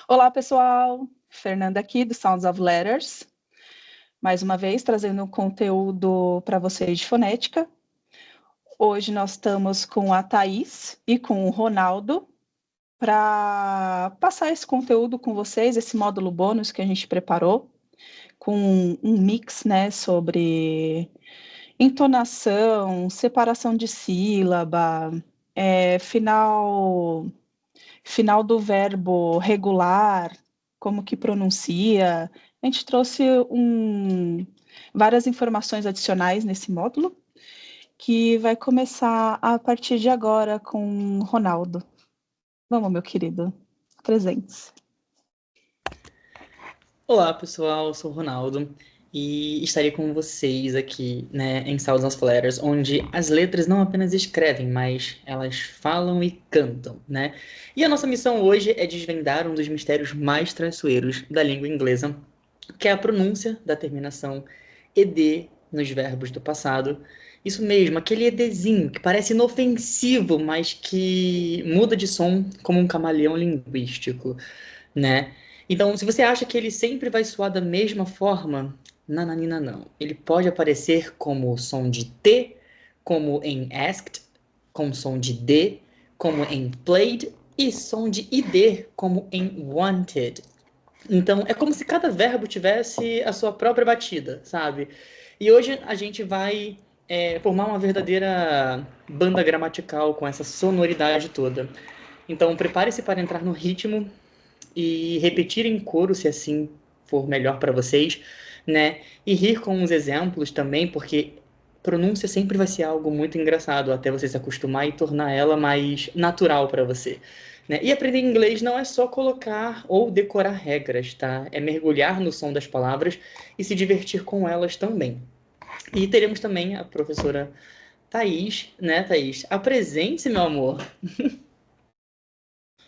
Olá, pessoal! Fernanda aqui do Sounds of Letters, mais uma vez trazendo um conteúdo para vocês de fonética. Hoje nós estamos com a Thaís e com o Ronaldo para passar esse conteúdo com vocês, esse módulo bônus que a gente preparou, com um mix, né, sobre entonação, separação de sílaba, final do verbo regular, como que pronuncia. A gente trouxe várias informações adicionais nesse módulo, que vai começar a partir de agora com o Ronaldo. Vamos, meu querido, presentes. Olá, pessoal, eu sou o Ronaldo e estarei com vocês aqui, né, em Sounds of Letters, onde as letras não apenas escrevem, mas elas falam e cantam, né? E a nossa missão hoje é desvendar um dos mistérios mais traiçoeiros da língua inglesa, que é a pronúncia da terminação ed nos verbos do passado. Isso mesmo, aquele edzinho que parece inofensivo, mas que muda de som como um camaleão linguístico, né? Então, se você acha que ele sempre vai soar da mesma forma, nananina não. Ele pode aparecer como som de T, como em asked, com som de D, como em played, e som de ID, como em wanted. Então, é como se cada verbo tivesse a sua própria batida, sabe? E hoje a gente vai formar uma verdadeira banda gramatical com essa sonoridade toda. Então, prepare-se para entrar no ritmo e repetir em coro, se assim for melhor para vocês, né? E rir com os exemplos também, porque pronúncia sempre vai ser algo muito engraçado até você se acostumar e tornar ela mais natural para você. Né? E aprender inglês não é só colocar ou decorar regras, tá? É mergulhar no som das palavras e se divertir com elas também. E teremos também a professora Thaís, né, Thaís? Apresente-se, meu amor.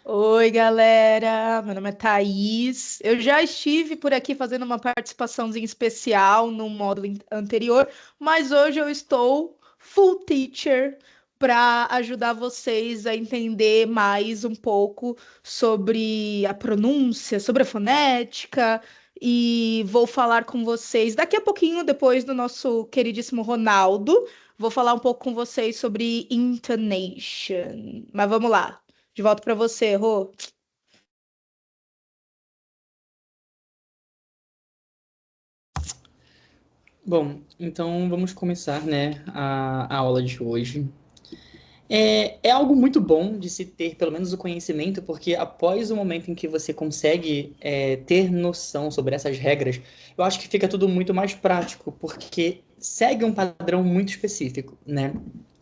Oi, galera. Meu nome é Thaís. Eu já estive por aqui fazendo uma participaçãozinha especial no módulo anterior, mas hoje eu estou full teacher para ajudar vocês a entender mais um pouco sobre a pronúncia, sobre a fonética, e vou falar com vocês daqui a pouquinho, depois do nosso queridíssimo Ronaldo. Vou falar um pouco com vocês sobre intonation. Mas vamos lá. De volta para você, Rô. Bom, então vamos começar, né, a aula de hoje. É algo muito bom de se ter pelo menos o conhecimento, porque após o momento em que você consegue ter noção sobre essas regras, eu acho que fica tudo muito mais prático, porque segue um padrão muito específico, né?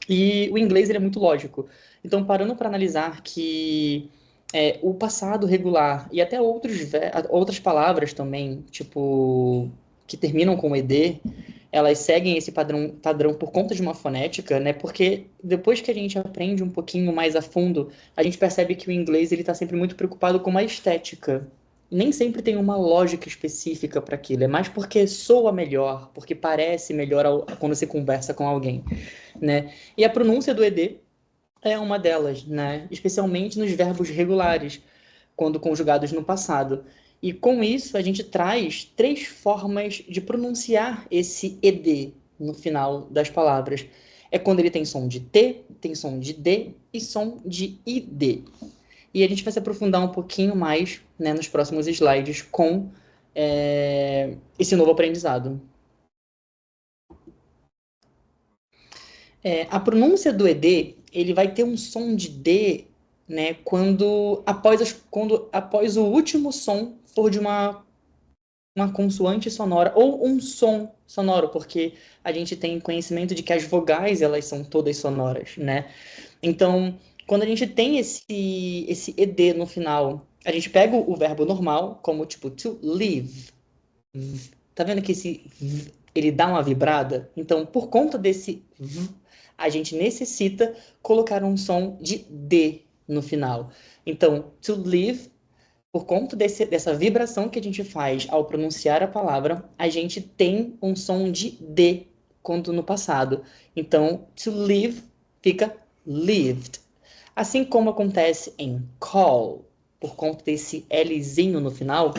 E o inglês ele é muito lógico. Então, parando para analisar que o passado regular e até outras palavras também, tipo, que terminam com ed, elas seguem esse padrão por conta de uma fonética, né? Porque depois que a gente aprende um pouquinho mais a fundo, a gente percebe que o inglês ele está sempre muito preocupado com uma estética. Nem sempre tem uma lógica específica para aquilo. É mais porque soa melhor, porque parece melhor quando você conversa com alguém, né? E a pronúncia do ed é uma delas, né? Especialmente nos verbos regulares, quando conjugados no passado. E com isso, a gente traz três formas de pronunciar esse ed no final das palavras. É quando ele tem som de T, tem som de D e som de ID. E a gente vai se aprofundar um pouquinho mais, né, nos próximos slides com esse novo aprendizado. A pronúncia do ed, ele vai ter um som de D, né, quando após o último som for de uma consoante sonora ou um som sonoro, porque a gente tem conhecimento de que as vogais elas são todas sonoras, né? Então, quando a gente tem esse ed no final, a gente pega o verbo normal, como tipo to live. Tá vendo que ele dá uma vibrada? Então, por conta desse a gente necessita colocar um som de D no final. Então, to live, por conta dessa vibração que a gente faz ao pronunciar a palavra, a gente tem um som de D quando no passado. Então, to live fica lived. Assim como acontece em call, por conta desse Lzinho no final,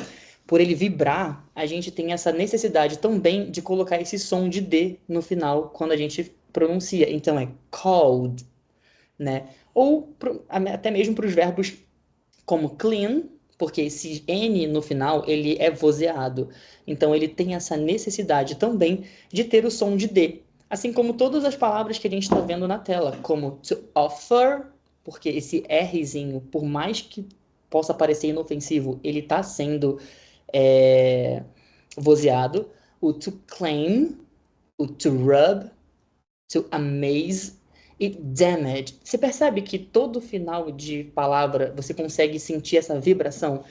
por ele vibrar, a gente tem essa necessidade também de colocar esse som de D no final quando a gente pronuncia. Então é called, né? Ou até mesmo para os verbos como clean, porque esse N no final, ele é vozeado. Então, ele tem essa necessidade também de ter o som de D. Assim como todas as palavras que a gente está vendo na tela, como to offer, porque esse Rzinho, por mais que possa parecer inofensivo, ele está sendo vozeado. O to claim, o to rub, to amaze e damage. Você percebe que todo final de palavra você consegue sentir essa vibração?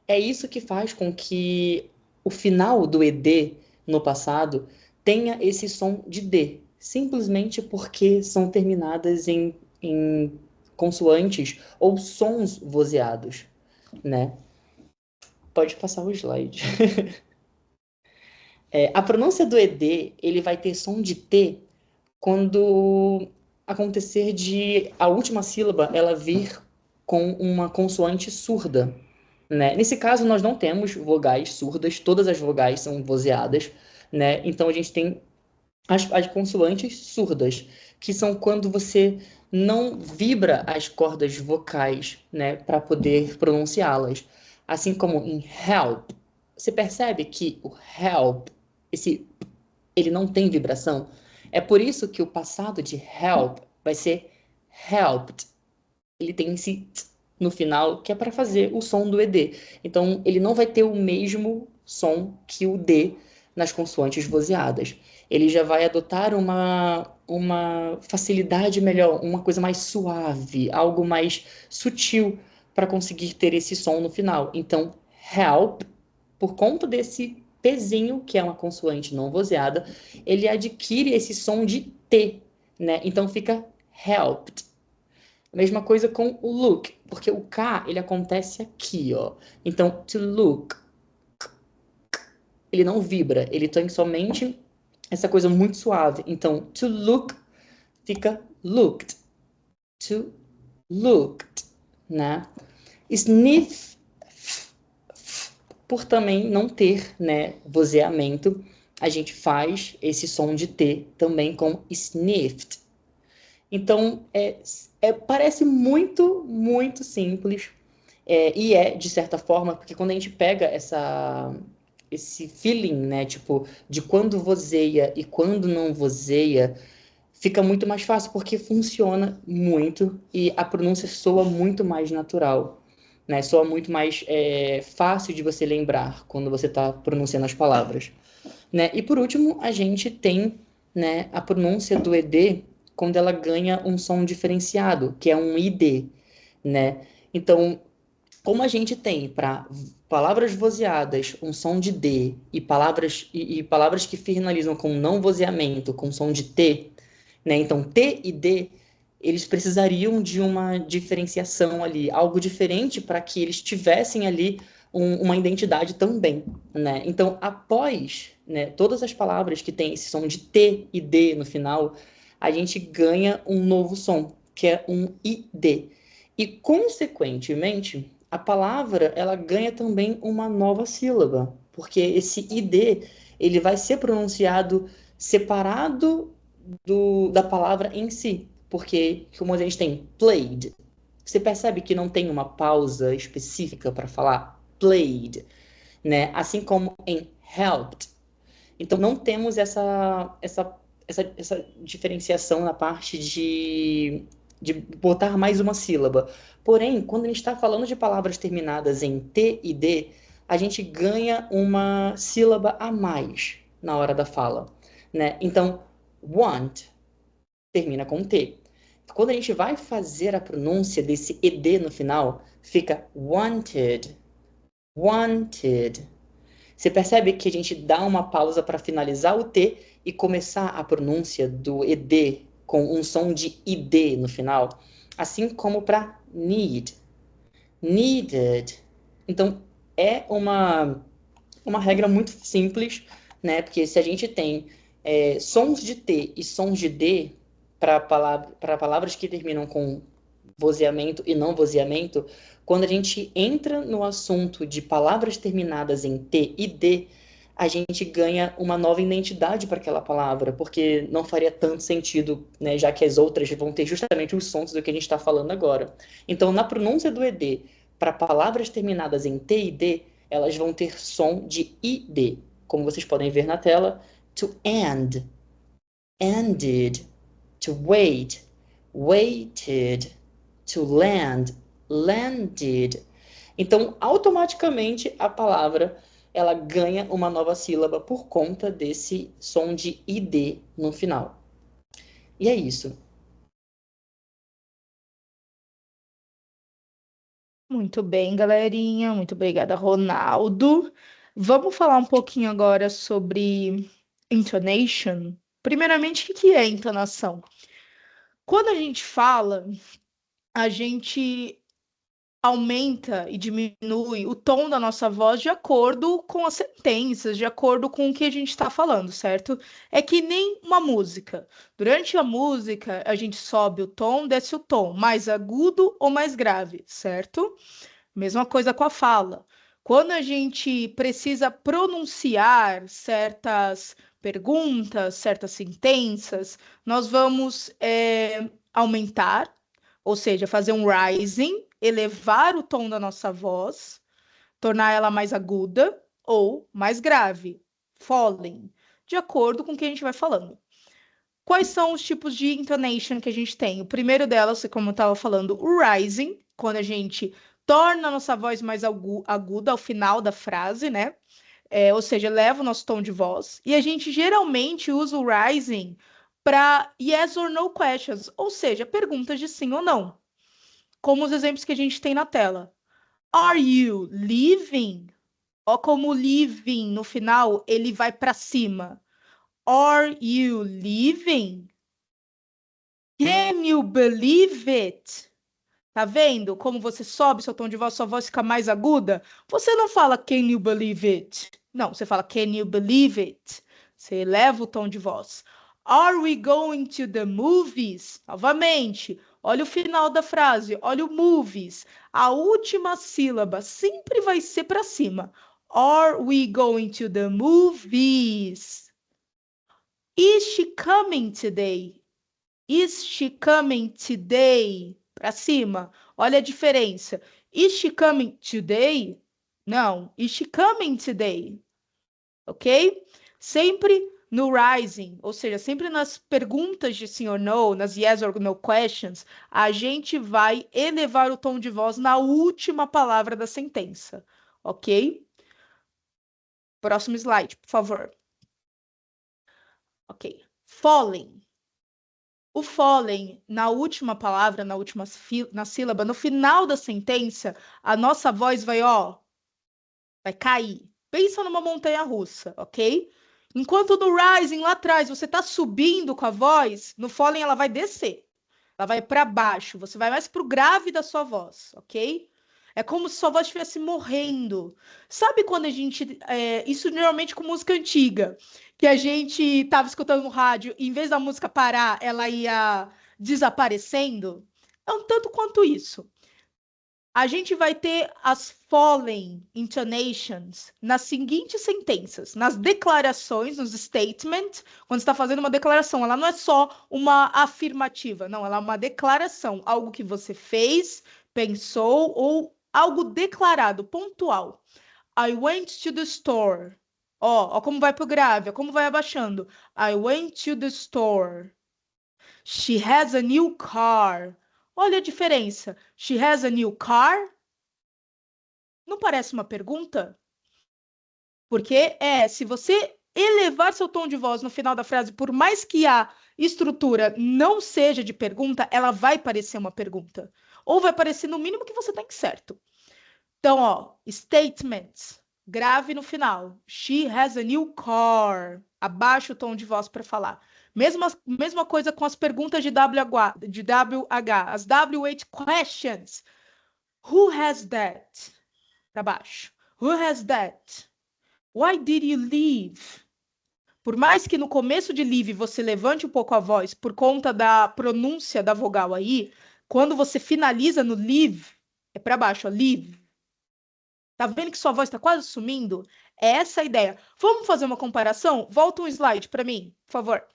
É isso que faz com que o final do ED no passado tenha esse som de D, simplesmente porque são terminadas em consoantes ou sons vozeados, né? Pode passar o slide. A pronúncia do ED, ele vai ter som de T quando acontecer de a última sílaba ela vir com uma consoante surda, né? Nesse caso, nós não temos vogais surdas, todas as vogais são vozeadas, né? Então, a gente tem as consoantes surdas, que são quando você não vibra as cordas vocais, né, para poder pronunciá-las. Assim como em help, você percebe que o help, ele não tem vibração. É por isso que o passado de help vai ser helped. Ele tem esse t no final, que é para fazer o som do ED. Então, ele não vai ter o mesmo som que o D nas consoantes vozeadas. Ele já vai adotar uma facilidade melhor, uma coisa mais suave, algo mais sutil para conseguir ter esse som no final. Então, help, por conta desse Pzinho, que é uma consoante não vozeada, ele adquire esse som de T, né? Então fica helped. A mesma coisa com o look, porque o K, ele acontece aqui, ó. Então, to look, ele não vibra, ele tem somente essa coisa muito suave. Então, to look fica looked. To looked, né? Sniff, por também não ter, né, vozeamento, a gente faz esse som de T também com sniffed. Então, parece muito, muito simples, e de certa forma, porque quando a gente pega esse feeling, né, tipo, de quando vozeia e quando não vozeia, fica muito mais fácil, porque funciona muito e a pronúncia soa muito mais natural, né, soa muito mais fácil de você lembrar quando você está pronunciando as palavras, né. E por último, a gente tem, né, a pronúncia do ED quando ela ganha um som diferenciado, que é um ID, né? Então, como a gente tem para palavras vozeadas um som de D e palavras que finalizam com não vozeamento com som de T, né? Então, T e D, eles precisariam de uma diferenciação ali, algo diferente para que eles tivessem ali uma identidade também, né? Então, após, né, todas as palavras que têm esse som de T e D no final, a gente ganha um novo som, que é um ID. E, consequentemente, a palavra ela ganha também uma nova sílaba, porque esse ID ele vai ser pronunciado separado da palavra em si, porque como a gente tem played, você percebe que não tem uma pausa específica para falar played, né? Assim como em helped. Então não temos essa diferenciação na parte de botar mais uma sílaba. Porém, quando a gente está falando de palavras terminadas em T e D, a gente ganha uma sílaba a mais na hora da fala, né? Então, want termina com T. Quando a gente vai fazer a pronúncia desse ED no final, fica wanted, wanted. Você percebe que a gente dá uma pausa para finalizar o T e começar a pronúncia do ED com um som de ID no final, assim como para need, needed. Então, é uma regra muito simples, né? Porque se a gente tem sons de T e sons de D para palavras que terminam com vozeamento e não vozeamento, quando a gente entra no assunto de palavras terminadas em T e D, a gente ganha uma nova identidade para aquela palavra, porque não faria tanto sentido, né, já que as outras vão ter justamente os sons do que a gente está falando agora. Então, na pronúncia do ED, para palavras terminadas em T e D, elas vão ter som de ID. Como vocês podem ver na tela, to end, ended, to wait, waited, to land, landed. Então, automaticamente, a palavra ela ganha uma nova sílaba por conta desse som de ID no final. E é isso. Muito bem, galerinha. Muito obrigada, Ronaldo. Vamos falar um pouquinho agora sobre intonation. Primeiramente, o que é entonação? Quando a gente fala, a gente aumenta e diminui o tom da nossa voz de acordo com as sentenças, de acordo com o que a gente está falando, certo? É que nem uma música. Durante a música, a gente sobe o tom, desce o tom, mais agudo ou mais grave, certo? Mesma coisa com a fala. Quando a gente precisa pronunciar certas perguntas, certas sentenças, nós vamos aumentar, ou seja, fazer um rising, elevar o tom da nossa voz, tornar ela mais aguda ou mais grave, falling, de acordo com o que a gente vai falando. Quais são os tipos de intonation que a gente tem? O primeiro delas, como eu estava falando, o rising, quando a gente torna a nossa voz mais aguda ao final da frase, né? Ou seja, leva o nosso tom de voz. E a gente geralmente usa o rising para yes or no questions, ou seja, perguntas de sim ou não. Como os exemplos que a gente tem na tela. Are you leaving? Ó, como leaving no final, ele vai para cima. Are you leaving? Can you believe it? Tá vendo como você sobe seu tom de voz, sua voz fica mais aguda? Você não fala can you believe it? Não, você fala can you believe it? Você eleva o tom de voz. Are we going to the movies? Novamente, olha o final da frase, olha o movies. A última sílaba sempre vai ser para cima. Are we going to the movies? Is she coming today? Is she coming today? Para cima. Olha a diferença. Is she coming today? Não. Is she coming today? Ok? Sempre no rising, ou seja, sempre nas perguntas de sim ou não, nas yes or no questions, a gente vai elevar o tom de voz na última palavra da sentença. Ok? Próximo slide, por favor. Ok. Falling. O falling, na última palavra, na sílaba, no final da sentença, a nossa voz vai cair. Pensa numa montanha-russa, ok? Enquanto no rising, lá atrás, você está subindo com a voz, no falling ela vai descer. Ela vai para baixo, você vai mais para o grave da sua voz, ok? É como se sua voz estivesse morrendo. Sabe quando a gente... isso geralmente com música antiga, que a gente estava escutando no rádio, e em vez da música parar, ela ia desaparecendo? É um tanto quanto isso. A gente vai ter as falling intonations nas seguintes sentenças, nas declarações, nos statements, quando está fazendo uma declaração, ela não é só uma afirmativa, não, ela é uma declaração, algo que você fez, pensou ou algo declarado, pontual. I went to the store. Ó, como vai pro grave, ó, como vai abaixando. I went to the store. She has a new car. Olha a diferença. She has a new car? Não parece uma pergunta? Porque se você elevar seu tom de voz no final da frase, por mais que a estrutura não seja de pergunta, ela vai parecer uma pergunta. Ou vai parecer no mínimo que você tem certo. Então, statements, grave no final. She has a new car. Abaixa o tom de voz para falar. Mesma coisa com as perguntas de WH, as W8 questions. Who has that? Para baixo. Who has that? Why did you leave? Por mais que no começo de leave você levante um pouco a voz por conta da pronúncia da vogal aí, Quando você finaliza no live, é para baixo, ó, live. Tá vendo que sua voz está quase sumindo? É essa a ideia. Vamos fazer uma comparação? Volta um slide para mim, por favor.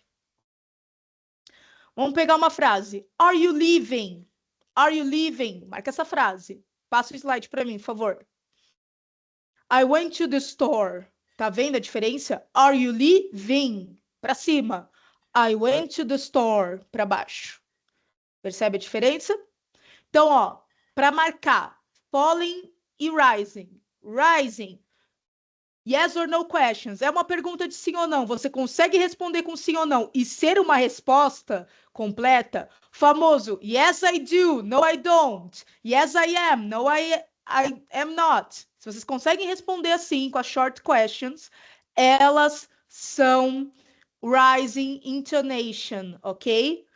Vamos pegar uma frase. Are you leaving? Are you leaving? Marca essa frase. Passa o slide para mim, por favor. I went to the store. Tá vendo a diferença? Are you leaving? Para cima. I went to the store. Para baixo. Percebe a diferença? Então, ó, para marcar falling e rising. Rising. Yes or no questions. É uma pergunta de sim ou não. Você consegue responder com sim ou não e ser uma resposta completa? Famoso yes, I do. No, I don't. Yes, I am. No, I am not. Se vocês conseguem responder assim com as short questions, elas são rising intonation, ok?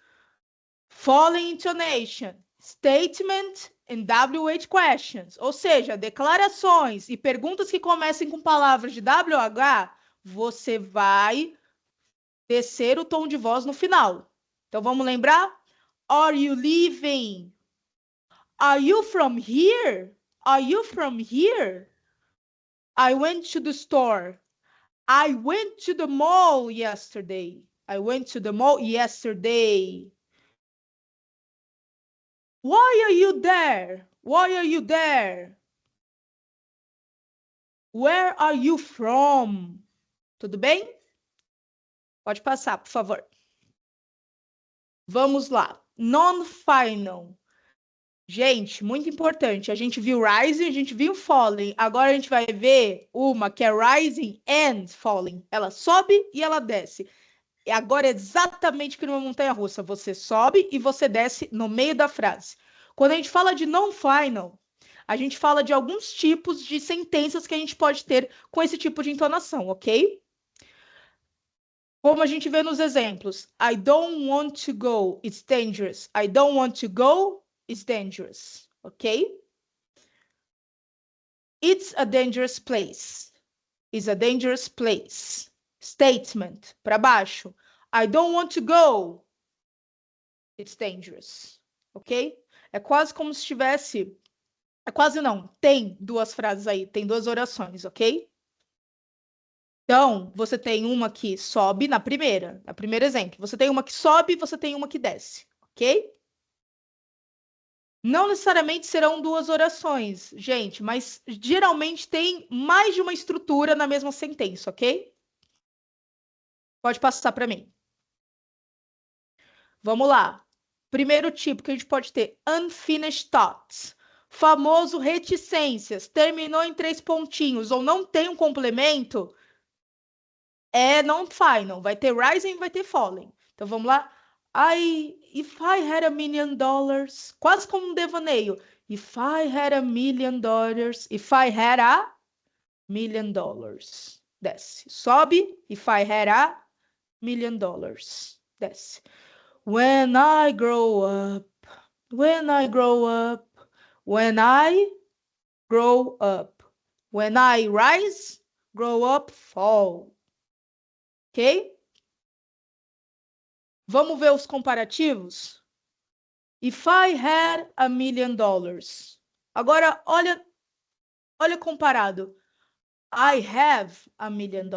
Falling intonation, statement and WH questions, ou seja, declarações e perguntas que comecem com palavras de WH, você vai descer o tom de voz no final. Então vamos lembrar? Are you leaving? Are you from here? Are you from here? I went to the store. I went to the mall yesterday. I went to the mall yesterday. Why are you there? Why are you there? Where are you from? Tudo bem? Pode passar, por favor. Vamos lá. Non-final. Gente, muito importante. A gente viu rising, a gente viu falling. Agora a gente vai ver uma que é rising and falling. Ela sobe e ela desce. E agora é exatamente que numa montanha-russa. Você sobe e você desce no meio da frase. Quando a gente fala de non-final, a gente fala de alguns tipos de sentenças que a gente pode ter com esse tipo de entonação, ok? Como a gente vê nos exemplos. I don't want to go, it's dangerous. I don't want to go, it's dangerous, ok? It's a dangerous place. It's a dangerous place. Statement, para baixo. I don't want to go, it's dangerous, ok? É quase como se tivesse... É quase não, tem duas frases aí, tem duas orações, ok? Então, você tem uma que sobe na primeiro exemplo. Você tem uma que sobe, você tem uma que desce, ok? Não necessariamente serão duas orações, gente, mas geralmente tem mais de uma estrutura na mesma sentença, ok? Pode passar para mim. Vamos lá. Primeiro tipo que a gente pode ter, unfinished thoughts. Famoso reticências, terminou em 3 pontinhos ou não tem um complemento, é non-final. Vai ter rising, vai ter falling. Então vamos lá. If I had $1 million, quase como um devaneio. If I had $1 million, if I had $1 million. Desce. Sobe. If I had $1 million. Desce. When I grow up, when I grow up, when I grow up, when I rise, grow up, fall. Ok? Vamos ver os comparativos? If I had $1 million. Agora, olha comparado. I have $1 million.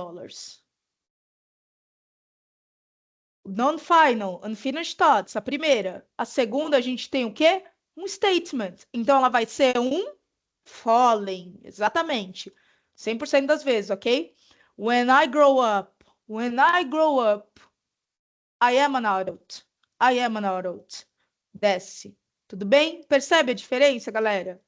Non-final, unfinished thoughts, a primeira. A segunda, a gente tem o quê? Um statement. Então, ela vai ser um falling. Exatamente. 100% das vezes, ok? When I grow up, I am an adult. I am an adult. Desce. Tudo bem? Percebe a diferença, galera?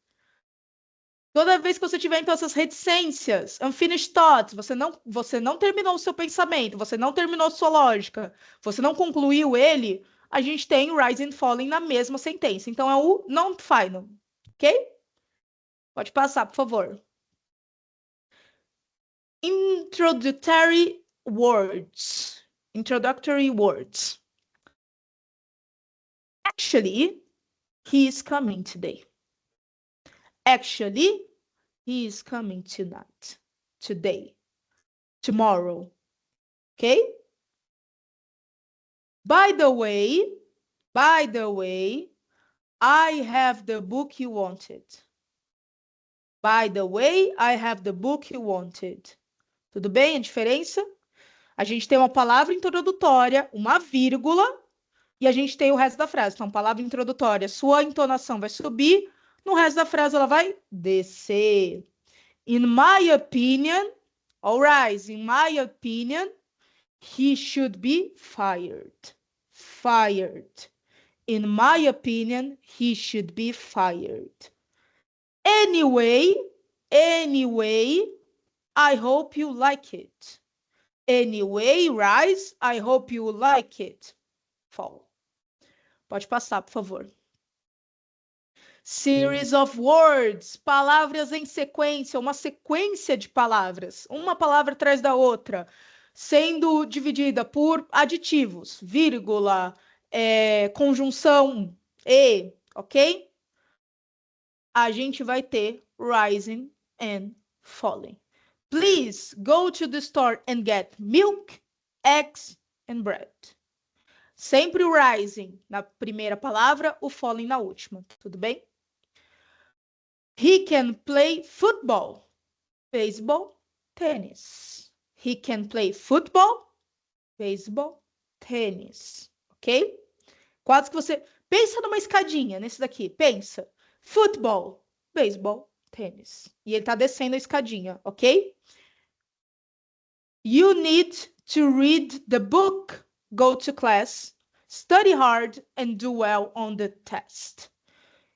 Toda vez que você tiver, então, essas reticências, unfinished thoughts, você não terminou o seu pensamento, você não terminou sua lógica, você não concluiu ele, a gente tem o rising and falling na mesma sentença. Então, é o non-final, ok? Pode passar, por favor. Introductory words. Introductory words. Actually, he is coming today. Actually, he is coming tonight, today, tomorrow. Okay? By the way, I have the book you wanted. By the way, I have the book you wanted. Tudo bem a diferença? A gente tem uma palavra introdutória, uma vírgula, e a gente tem o resto da frase. Então, palavra introdutória, sua entonação vai subir, no resto da frase ela vai descer. In my opinion, all right, in my opinion, he should be fired. Fired. In my opinion, he should be fired. Anyway, I hope you like it. Anyway, Rise, I hope you like it. Fall. Pode passar, por favor. Series of words, palavras em sequência, uma sequência de palavras, uma palavra atrás da outra, sendo dividida por aditivos, vírgula, conjunção e, ok? A gente vai ter rising and falling. Please go to the store and get milk, eggs and bread. Sempre o rising na primeira palavra, o falling na última, tudo bem? He can play football, baseball, tennis. He can play football, baseball, tennis, ok? Quase que você... Pensa numa escadinha, nesse daqui, pensa. Football, baseball, tennis. E ele tá descendo a escadinha, ok? You need to read the book, go to class, study hard, and do well on the test.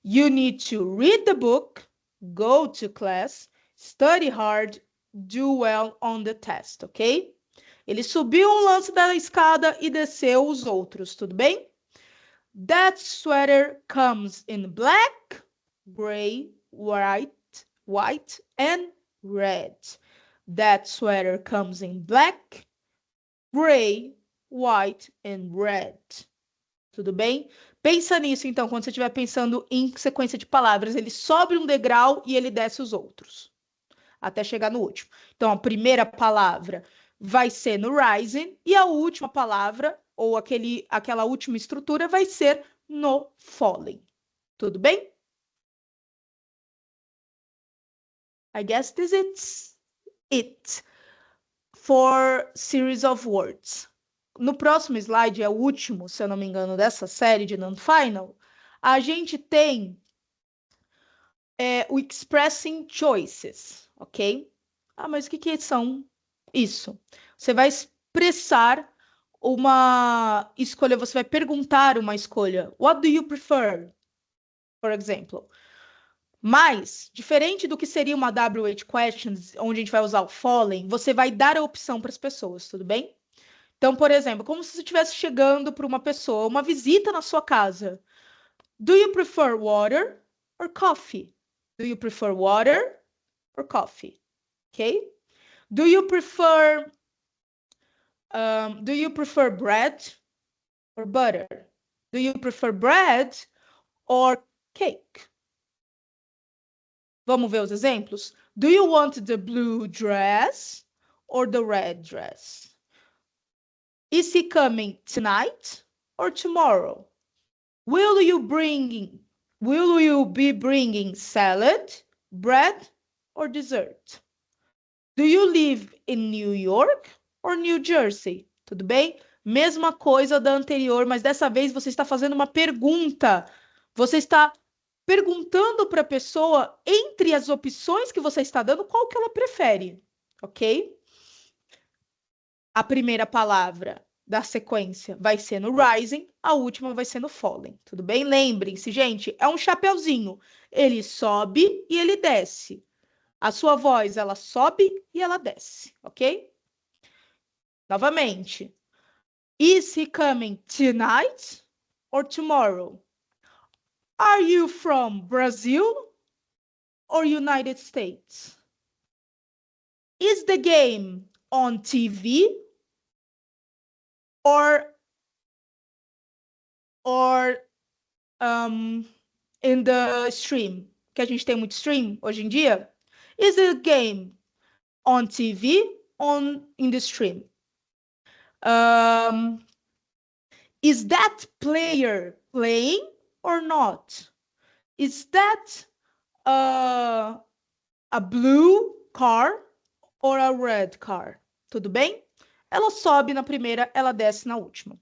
You need to read the book, go to class, study hard, do well on the test, ok? Ele subiu um lance da escada e desceu os outros, tudo bem? That sweater comes in black, gray, white, and red. That sweater comes in black, gray, white, and red. Tudo bem? Pensa nisso, então, quando você estiver pensando em sequência de palavras. Ele sobe um degrau e ele desce os outros, até chegar no último. Então, a primeira palavra vai ser no rising e a última palavra, ou aquela última estrutura, vai ser no falling. Tudo bem? I guess this is it for series of words. No próximo slide, é o último, se eu não me engano, dessa série de non-final, a gente tem o expressing choices, ok? Ah, mas o que são isso? Você vai expressar uma escolha, você vai perguntar uma escolha. What do you prefer? For example. Mas, diferente do que seria uma WH questions, onde a gente vai usar o falling, você vai dar a opção para as pessoas, tudo bem? Então, por exemplo, como se você estivesse chegando para uma pessoa, uma visita na sua casa. Do you prefer water or coffee? Do you prefer water or coffee? Okay? Do you prefer bread or butter? Do you prefer bread or cake? Vamos ver os exemplos? Do you want the blue dress or the red dress? Is he coming tonight or tomorrow? Will you be bringing salad, bread, or dessert? Do you live in New York or New Jersey? Tudo bem? Mesma coisa da anterior, mas dessa vez você está fazendo uma pergunta. Você está perguntando para a pessoa, entre as opções que você está dando, qual que ela prefere, ok? A primeira palavra da sequência vai ser no rising, a última vai ser no falling, tudo bem? Lembrem-se, gente, é um chapeuzinho. Ele sobe e ele desce. A sua voz, ela sobe e ela desce, ok? Novamente. Is he coming tonight or tomorrow? Are you from Brazil or United States? Is the game on TV or in the stream? Que a gente tem muito stream hoje em dia. Is the game on TV or in the stream? Is that player playing or not? Is that a blue car or a red car? Tudo bem? Ela sobe na primeira, ela desce na última.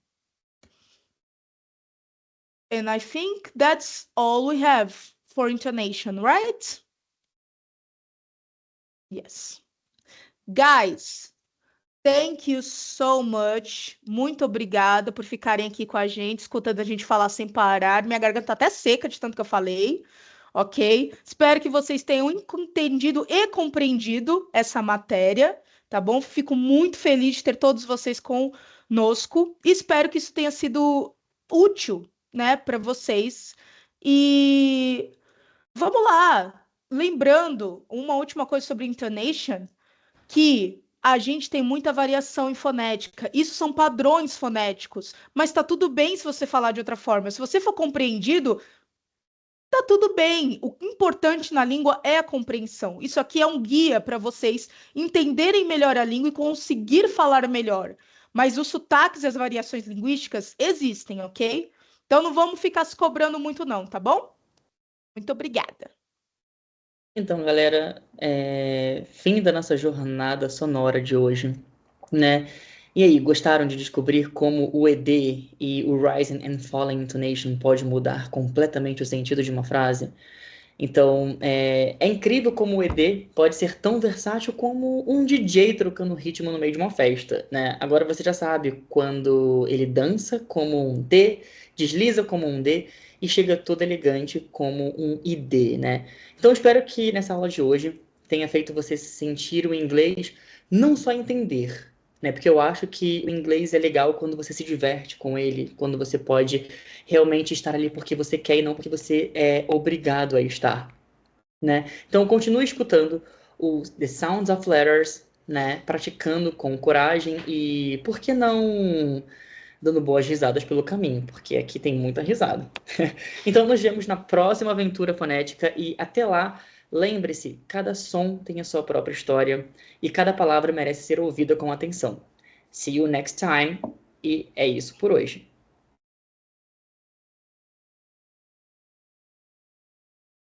And I think that's all we have for intonation, right? Yes. Guys, thank you so much. Muito obrigada por ficarem aqui com a gente, escutando a gente falar sem parar. Minha garganta tá até seca de tanto que eu falei, ok? Espero que vocês tenham entendido e compreendido essa matéria, tá bom? Fico muito feliz de ter todos vocês conosco. Espero que isso tenha sido útil, né, para vocês. E vamos lá. Lembrando, uma última coisa sobre intonation, que a gente tem muita variação em fonética. Isso são padrões fonéticos, mas tá tudo bem se você falar de outra forma. Se você for compreendido, tá tudo bem. O importante na língua é a compreensão. Isso aqui é um guia para vocês entenderem melhor a língua e conseguir falar melhor. Mas os sotaques e as variações linguísticas existem, ok? Então não vamos ficar se cobrando muito não, tá bom? Muito obrigada. Então, galera, fim da nossa jornada sonora de hoje, né? E aí, gostaram de descobrir como o ED e o Rising and Falling Intonation pode mudar completamente o sentido de uma frase? Então, é incrível como o ED pode ser tão versátil como um DJ trocando ritmo no meio de uma festa, né? Agora você já sabe quando ele dança como um D, desliza como um D e chega todo elegante como um ID, né? Então, espero que nessa aula de hoje tenha feito você sentir o inglês, não só entender, né? Porque eu acho que o inglês é legal quando você se diverte com ele, quando você pode realmente estar ali porque você quer e não porque você é obrigado a estar, né? Então, continue escutando o The Sounds of Letters, né? Praticando com coragem e, por que não, dando boas risadas pelo caminho, porque aqui tem muita risada. Então, nos vemos na próxima aventura fonética e até lá, lembre-se, cada som tem a sua própria história e cada palavra merece ser ouvida com atenção. See you next time e é isso por hoje.